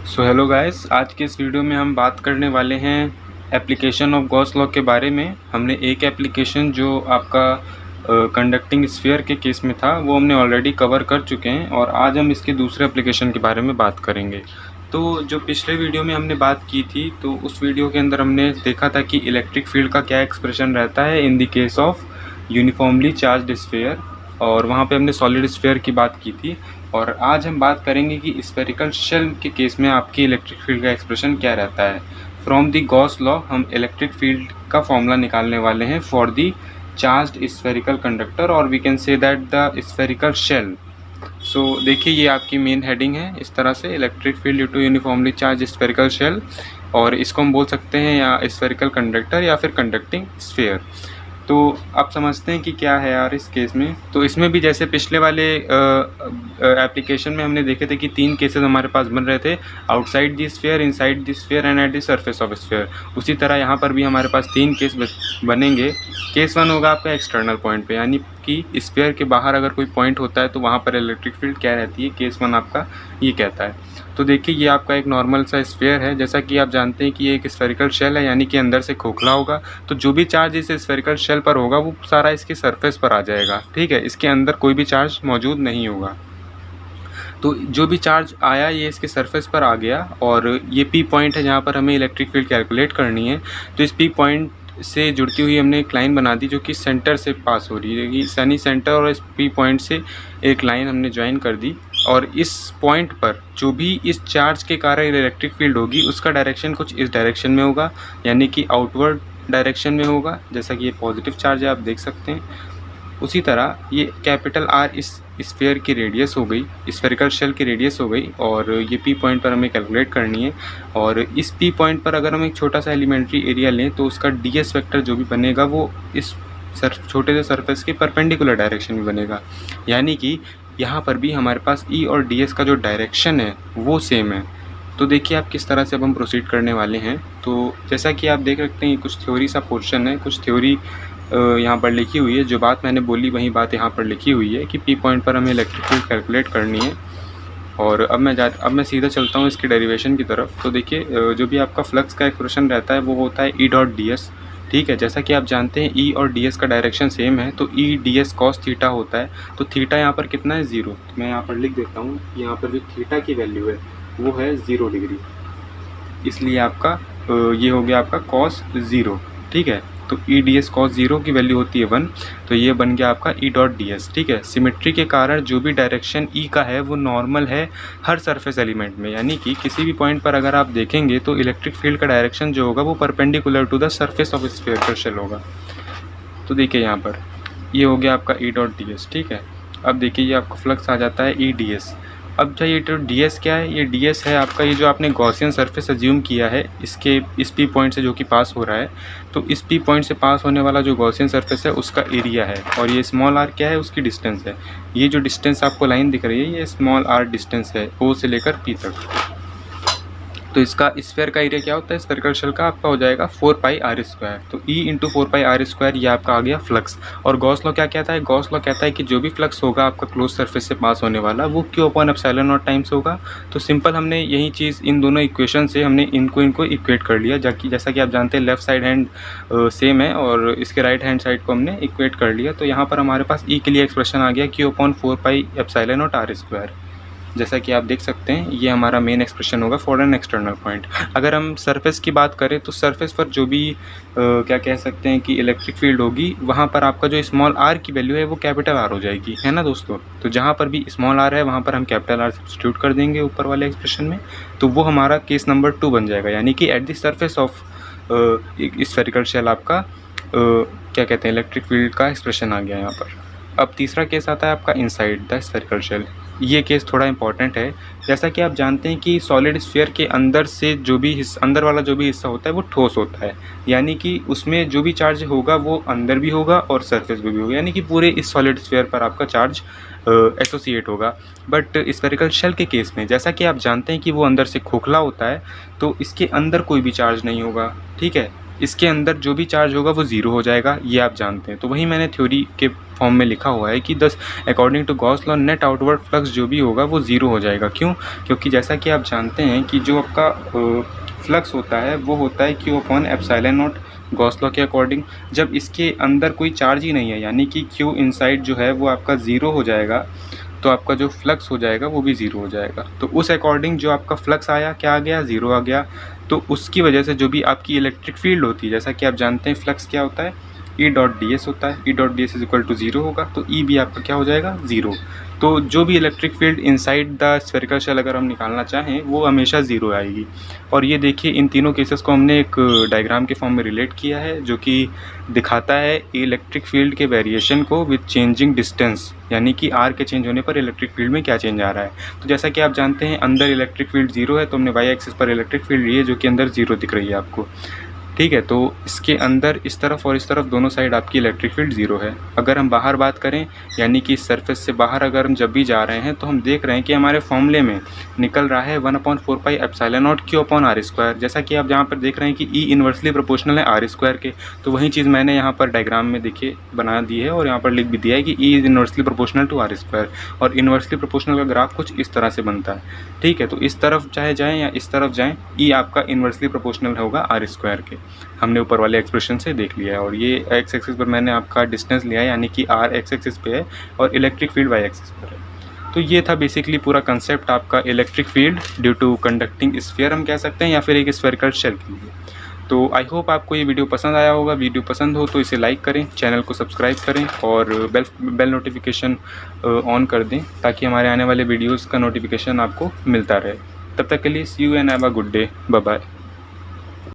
So hello guys, आज के इस वीडियो में हम बात करने वाले हैं एप्लीकेशन ऑफ गॉस लॉ के बारे में। हमने एक एप्लीकेशन जो आपका कंडक्टिंग स्फीयर के केस में था वो हमने ऑलरेडी कवर कर चुके हैं और आज हम इसके दूसरे एप्लीकेशन के बारे में बात करेंगे। तो जो पिछले वीडियो में हमने बात की थी तो उस वीडियो के अंदर हमने देखा था कि इलेक्ट्रिक फील्ड का क्या एक्सप्रेशन रहता है in the case of uniformly charged sphere, और वहाँ पे हमने सॉलिड स्फीयर की बात की थी। और आज हम बात करेंगे कि स्फेरिकल शेल के केस में आपकी इलेक्ट्रिक फील्ड का एक्सप्रेशन क्या रहता है। फ्रॉम द गॉस लॉ हम इलेक्ट्रिक फील्ड का फॉर्मूला निकालने वाले हैं for the charged spherical conductor, और we can say that the spherical shell. So देखिए, ये आपकी मेन हेडिंग है इस तरह से, electric field due to uniformly charge spherical shell, और इसको हम बोल सकते हैं या स्फेरिकल कंडक्टर या फिर कंडक्टिंग स्फीयर। तो आप समझते हैं कि क्या है यार इस केस में। तो इसमें भी जैसे पिछले वाले एप्लीकेशन में हमने देखे थे कि 3 केसेस हमारे पास बन रहे थे, outside the sphere, inside the sphere and eight the surface of sphere. उसी तरह यहाँ पर भी हमारे पास 3 केस बनेंगे। केस 1 होगा आपका एक्सटर्नल पॉइंट पे, यानी कि स्फीयर के बाहर अगर कोई पॉइंट होता है तो वहाँ पर इलेक्ट्रिक फील्ड क्या रहती है, केस 1 आपका ये कहता है। तो देखिए, ये आपका एक नॉर्मल सा स्फीयर है। जैसा कि आप जानते हैं कि ये एक स्फेरिकल शेल है, यानी कि अंदर से खोखला होगा, तो जो भी चार्ज इस स्फेरिकल शेल पर होगा वो सारा इसके सरफेस पर आ जाएगा। ठीक है, इसके अंदर कोई भी चार्ज मौजूद नहीं होगा। तो जो भी चार्ज आया ये इसके सरफेस पर आ गया, और ये पी पॉइंट है जहाँ पर हमें इलेक्ट्रिक फील्ड कैलकुलेट करनी है। तो इस पी पॉइंट से जुड़ती हुई हमने एक लाइन बना दी जो कि सेंटर से पास हो रही है, यानी सेंटर और इस पी पॉइंट से एक लाइन हमने ज्वाइन कर दी। और इस पॉइंट पर जो भी इस चार्ज के कारण इलेक्ट्रिक फील्ड होगी उसका डायरेक्शन कुछ इस डायरेक्शन में होगा, यानी कि आउटवर्ड डायरेक्शन में होगा। जैसा कि ये पॉजिटिव चार्ज है, आप देख सकते हैं। उसी तरह ये कैपिटल आर इस स्फीयर की रेडियस हो गई, स्फेरिकल शेल की रेडियस हो गई, और ये पी पॉइंट पर हमें कैलकुलेट करनी है। और इस पी पॉइंट पर अगर हम एक छोटा सा एलिमेंट्री एरिया लें तो उसका डीएस वेक्टर जो भी बनेगा वो इस छोटे से सरफेस के परपेंडिकुलर डायरेक्शन में बनेगा, यानी कि यहाँ पर भी हमारे पास ई और डी एस का जो डायरेक्शन है वो सेम है। तो देखिए आप किस तरह से अब हम प्रोसीड करने वाले हैं। तो जैसा कि आप देख सकते हैं कुछ थ्योरी सा पोर्शन है, कुछ थ्योरी यहाँ पर लिखी हुई है। जो बात मैंने बोली वही बात यहाँ पर लिखी हुई है कि पी पॉइंट पर हमें इलेक्ट्रिक फील्ड कैलकुलेट करनी है। और अब मैं सीधा चलता हूँ इसकी डेरिवेशन की तरफ। तो देखिए, जो भी आपका फ्लक्स का एक्सप्रेशन रहता है वो होता है ई डॉट डी एस। ठीक है, जैसा कि आप जानते हैं ई और डी एस का डायरेक्शन सेम है, तो E D S cos theta होता है। तो थीटा यहाँ पर कितना है, 0। तो मैं यहाँ पर लिख देता हूँ, यहाँ पर जो थीटा की वैल्यू है वो है 0 डिग्री, इसलिए आपका ये हो गया आपका कॉस 0। ठीक है, तो ई डी एस कॉस 0 की वैल्यू होती है 1, तो ये बन गया आपका ई डॉट डी एस। ठीक है, सिमेट्री के कारण जो भी डायरेक्शन ई का है वो नॉर्मल है हर सरफेस एलिमेंट में, यानी कि किसी भी पॉइंट पर अगर आप देखेंगे तो इलेक्ट्रिक फील्ड का डायरेक्शन जो होगा वो perpendicular to the surface of sphere shell होगा। तो देखिए यहाँ पर ये हो गया आपका ई डॉट डी एस। ठीक है, अब देखिए ये आपका फ्लक्स आ जाता है ई डी एस। अब जो ये तो डी एस क्या है, ये डी एस है आपका ये जो आपने गॉसियन सरफेस अज्यूम किया है इसके इस पी पॉइंट से जो कि पास हो रहा है। तो इस पी पॉइंट से पास होने वाला जो गॉसियन सरफेस है उसका एरिया है, और ये स्मॉल आर क्या है, उसकी डिस्टेंस है। ये जो डिस्टेंस आपको लाइन दिख रही है ये स्मॉल आर डिस्टेंस है ओ से लेकर पी तक। तो इसका स्फीयर का एरिया क्या होता है, स्फेरिकल शेल का आपका हो जाएगा 4 पाई आर स्क्वायर। तो E into 4 pi r square ये आपका आ गया फ्लक्स। और गॉस लॉ क्या कहता है, गॉस लॉ कहता है कि जो भी फ्लक्स होगा आपका क्लोज सरफेस से पास होने वाला वो Q upon epsilon not times होगा। तो सिंपल हमने यही चीज़ इन दोनों इक्वेशन से हमने इनको इक्वेट कर लिया, जैसा कि आप जानते हैं लेफ्ट साइड हैंड सेम है और इसके राइट हैंड साइड को हमने इक्वेट कर लिया। तो यहाँ पर हमारे पास ई के लिए एक्सप्रेशन आ गया Q upon 4 pi epsilon not R square. जैसा कि आप देख सकते हैं ये हमारा मेन एक्सप्रेशन होगा फॉर एन एक्सटर्नल पॉइंट। अगर हम सरफेस की बात करें तो सरफेस पर जो भी क्या कह सकते हैं कि इलेक्ट्रिक फील्ड होगी वहाँ पर आपका जो स्मॉल आर की वैल्यू है वो कैपिटल आर हो जाएगी, है ना दोस्तों। तो जहाँ पर भी स्मॉल आर है वहाँ पर हम कैपिटल आर सब्स्टिट्यूट कर देंगे ऊपर वाले एक्सप्रेशन में, तो वो हमारा केस नंबर 2 बन जाएगा, यानी कि at the surface of spherical shell आपका क्या कहते हैं इलेक्ट्रिक फील्ड का एक्सप्रेशन आ गया यहाँ पर। अब तीसरा केस आता है आपका इनसाइड द स्फेरिकल शेल। ये केस थोड़ा इंपॉर्टेंट है। जैसा कि आप जानते हैं कि सॉलिड स्फीयर के अंदर से जो भी अंदर वाला जो भी हिस्सा होता है वो ठोस होता है, यानी कि उसमें जो भी चार्ज होगा वो अंदर भी होगा और सरफेस पे भी होगा, यानी कि पूरे इस सॉलिड स्फीयर पर आपका चार्ज एसोसिएट होगा। बट स्फेरिकल शेल के केस में जैसा कि आप जानते हैं कि वो अंदर से खोखला होता है, तो इसके अंदर कोई भी चार्ज नहीं होगा। ठीक है, इसके अंदर जो भी चार्ज होगा वो ज़ीरो हो जाएगा, ये आप जानते हैं। तो वही मैंने थ्योरी के फॉर्म में लिखा हुआ है कि दस according to Gauss law net outward flux जो भी होगा वो ज़ीरो हो जाएगा। क्यों? क्योंकि जैसा कि आप जानते हैं कि जो आपका फ्लक्स होता है वो होता है Q upon epsilon not Gauss law के अकॉर्डिंग। जब इसके अंदर कोई चार्ज ही नहीं है, यानी कि Q इनसाइड जो है वो आपका ज़ीरो हो जाएगा, तो आपका जो फ्लक्स हो जाएगा वो भी ज़ीरो हो जाएगा। तो उस अकॉर्डिंग जो आपका फ्लक्स आया, क्या आ गया? ज़ीरो आ गया। तो उसकी वजह से जो भी आपकी इलेक्ट्रिक फील्ड होती है, जैसा कि आप जानते हैं फ्लक्स क्या होता है, E डॉट डी एस होता है। E dot D S is equal to zero होगा, तो E भी आपका क्या हो जाएगा? ज़ीरो। तो जो भी electric field inside the spherical shell अगर हम निकालना चाहें वो हमेशा ज़ीरो आएगी। और ये देखिए इन तीनों केसेस को हमने एक डायग्राम के फॉर्म में रिलेट किया है, जो कि दिखाता है इलेक्ट्रिक फील्ड के वेरिएशन को विद चेंजिंग डिस्टेंस, यानी कि आर के चेंज होने पर इलेक्ट्रिक फील्ड में क्या चेंज आ रहा है। तो जैसा कि आप जानते हैं अंदर इलेक्ट्रिक फील्ड ज़ीरो है, तो हमने वाई एक्सिस पर इलेक्ट्रिक फील्ड ली है जो कि अंदर ज़ीरो दिख रही है आपको। ठीक है, तो इसके अंदर इस तरफ और इस तरफ दोनों साइड आपकी इलेक्ट्रिक फील्ड ज़ीरो है। अगर हम बाहर बात करें, यानी कि इस सरफेस से बाहर अगर हम जब भी जा रहे हैं, तो हम देख रहे हैं कि हमारे फॉर्मूले में निकल रहा है 1/4 pi epsilon naught Q upon R square. जैसा कि आप जहाँ पर देख रहे हैं कि E इन्वर्सली प्रोपोर्शनल है आर स्क्वायर के, तो वही चीज़ मैंने यहाँ पर डायग्राम में देखिए बना दी है और यहाँ पर लिख भी दिया है कि E is inversely proportional to R square. और इन्वर्सली प्रोपोर्शनल का ग्राफ कुछ इस तरह से बनता है। ठीक है, तो इस तरफ चाहे जाएँ या इस तरफ जाएँ, E आपका इन्वर्सली प्रोपोर्शनल होगा आर स्क्वायर के। हमने ऊपर वाले एक्सप्रेशन से देख लिया है। और ये एक्स एक्सिस पर मैंने आपका डिस्टेंस लिया है, यानी कि आर एक्स एक्सिस पे है और इलेक्ट्रिक फील्ड वाई एक्सिस पर है। तो ये था बेसिकली पूरा कंसेप्ट आपका electric field due to conducting sphere हम कह सकते हैं, या फिर एक स्फेरिकल शेल के लिए। तो आई होप आपको ये वीडियो पसंद आया होगा। वीडियो पसंद हो तो इसे लाइक करें, चैनल को सब्सक्राइब करें और बेल नोटिफिकेशन ऑन कर दें, ताकि हमारे आने वाले वीडियोज़ का नोटिफिकेशन आपको मिलता रहे। तब तक के लिए see you and have a good day. Bye bye.